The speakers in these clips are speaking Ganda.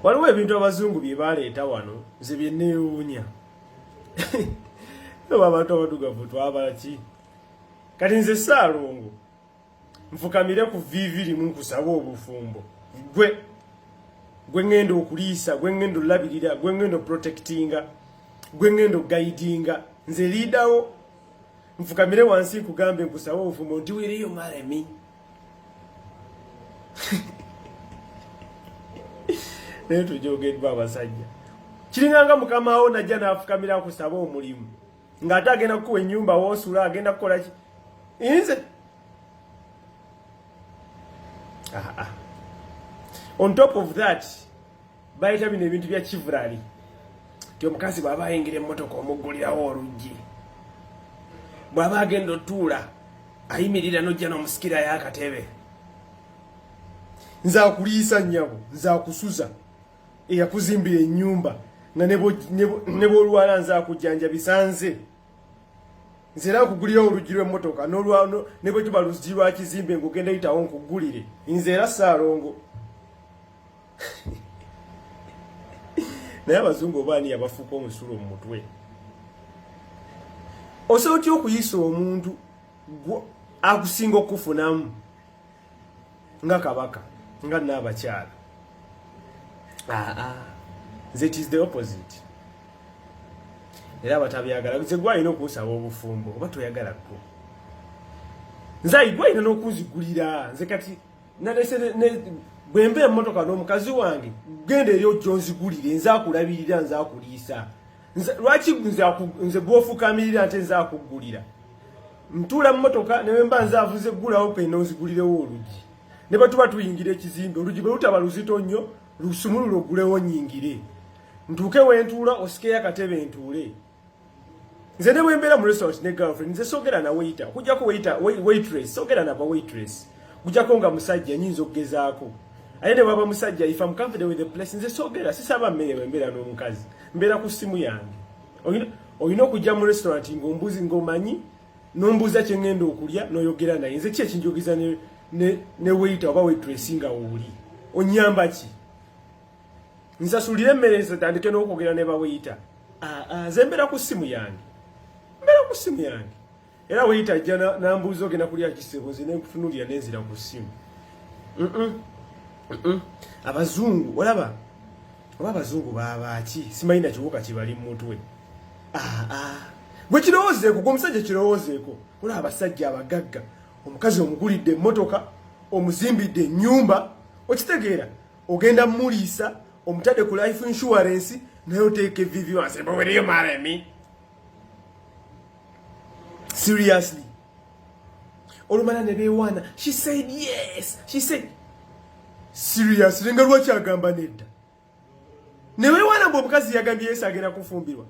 waliwo ebintu abazungu bye baleeta wano nze bye neewuunya oba abantu abadugavu twabalaki kati nze Ssaalongo nfukamire ku viivi limu nkusaba obufumbo gwe ngenda okuliisa gwe ngenda olabirira gwe ngenda protectinga gwe ngenda guidinga nze liidawo nfukamire wansi nkugambe nkusaba obufumbo nti weereyo malemi naye tujogeddwa abasajja kiringanga mukama wo najja n'afukamira kusaba omulimu ng'ate agenda kukuwa ennyumba woosula agenda kukola ki nze on top of that bayita bino ebintu bya kivulali ti omukazi bw'aba ayingira emmotoka omuggulirawo oluggi bw'aba agenda otuula ayimirira n'ojja n'omusikirayo akatebe nze akuliisa nnyabo nze akusuza eyakuzimbira ennyumba nga ne bw'olwala nze akujjanjabisa nze era akugulirawo oluggi lw'emmotoka ne bwe kiba luzigi lwa kizimbe ng'ogenda yitawo nkugulire nze era Ssaalongo naye abazungu obaani yabafuuka omusulo mu mutwe osobola otya okuyisa omuntu akusinga okufunamu nga kabaka nga n'abakyala nze it is the opposite era abatabyagala nze gwalina okusaba obufumbo oba toyagala gwo nze gwalina n'okuzigulira nze kati bwemba emmotoka n'omukazi wange genda eri ojja onzigulire nze akulabirira nze akuliisa lwaki nze gwofukamirira nte nze akuggulira ntuula mu mmotoka ne bwemba nze avuze ggulawo pena onzigulirewo oluggi ne bwe tuba tuyingira ekizimbe oluggi bwe lutaba luzito nnyo lusumulule oggulewo nnyingire ntuuke wentuula osikeyo akatebe ntuule nze ne bwembeera mu restaurant ne girlfriend nze soogera na waiter kujjako waitress soogera naba waitress kujjako nga musajja nyinza okugezaako aye ne bwaba musajja if I'm confident with the place nze soogera sisaba mmere bwembeera n'omukazi mbeera ku ssimu yange olina okujja mu restaurant ng'ombuzi ng'omanyi n'ombuuza kye ngenda okulya n'oyogera naye nze ki ekinjogeza ne waiter oba waitress nga wooli onnyamba ki nsasulire emmere zitandike n'okwogera ne bawaiter nze mbeera ku ssimu yange era waiter ajja n'ambuuza ogenda kulya kisebo nze nenkutunuulira nenzira ku ssimu abazungu olaba oba abazungu baabaki simanyi na kiwuka kibali mu mutwe gwe kirowoozeeko gwe omusajja kirowoozeeko olaba abasajja abagagga omukazi omugulidde emmotoka omuzimbidde ennyumba okitegeera ogenda muliisa omutadde ku life insurance naye oteeka evivi wansi weereyo malemi seriously olumala ne beewaana she said yes seriously nga lwaki agamba nedda ne weewaana mbu omukazi yagambye yesu agenda kufumbirwa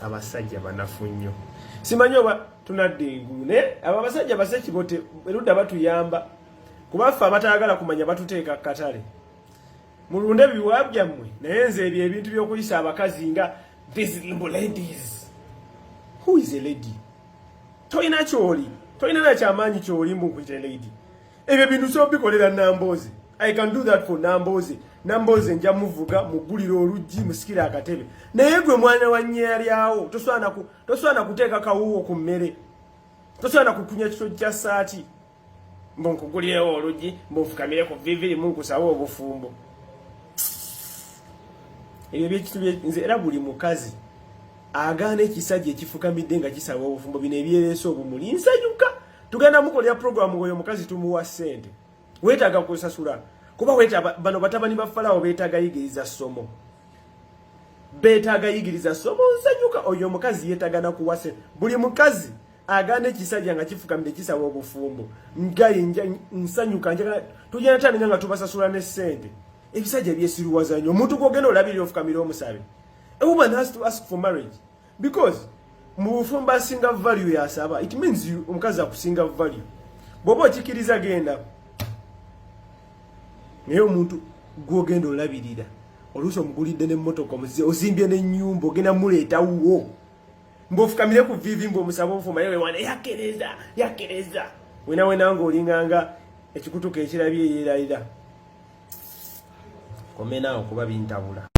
abasajja banafu nnyo simanyi oba tunadde engulu naye abo abasajja basekibote erudda batuyamba kubaffe abatayagala kumanya batuteeka katale mulunde ebiwa byammwe naye nze ebyo ebintu by'okuyisa abakazi nga these ladies. Who is a lady? Toina choli na kyamaanyi kyoli mbukwita lady ebyo bintu so bikolera Namboze. I can do that for Namboze nja muvuga mugulira oluggi musikira akatebe naye gwe mwana wa nnyalyawo toswana kuteeka kawuwo ku mmere toswana kukunya kiso kya saati mbonkugulirawo oluggi mbofukamire ku viviri munkusaba obufumbo ebyo byekitu nze era buli mukazi agaana ekisajja ekifukamidde nga kisaba obufumbo bino ebyereese obumuli nsanyuka tugenda mukolera programu oyo mukazi tumuwa ssente weetaaga kusasula kuba bano batabani ba Falaawo beetaaga yigiriza ssomo nsanyuka oyo omukazi yeetagana kuwa ssente buli mukazi agaana ekisajja nga kifukamidde kisaba obufumbo ngaye nsanyuka tugenda tandika nga tubasasula ne ssente ebisajja byesiruwaza nnyo omuntu gwogenda olabirira ofukamira omusabe. A woman has to ask for marriage because mufumba asinga value yasaba. It means you omukazi akusinga value. Bobo okikiriza genda. Naye omuntu gwogenda olabirira. Oluusi omugulidde n'emmotoka ozimbye n'ennyumba ogenda muleeta wuwo. Mbofukamire ku vivi ng'omusaba obufumba yewe wana yakereza. Wena ng'olinganga ekikutuka ekirabye yeerayira. komenaawo kuba bintabula.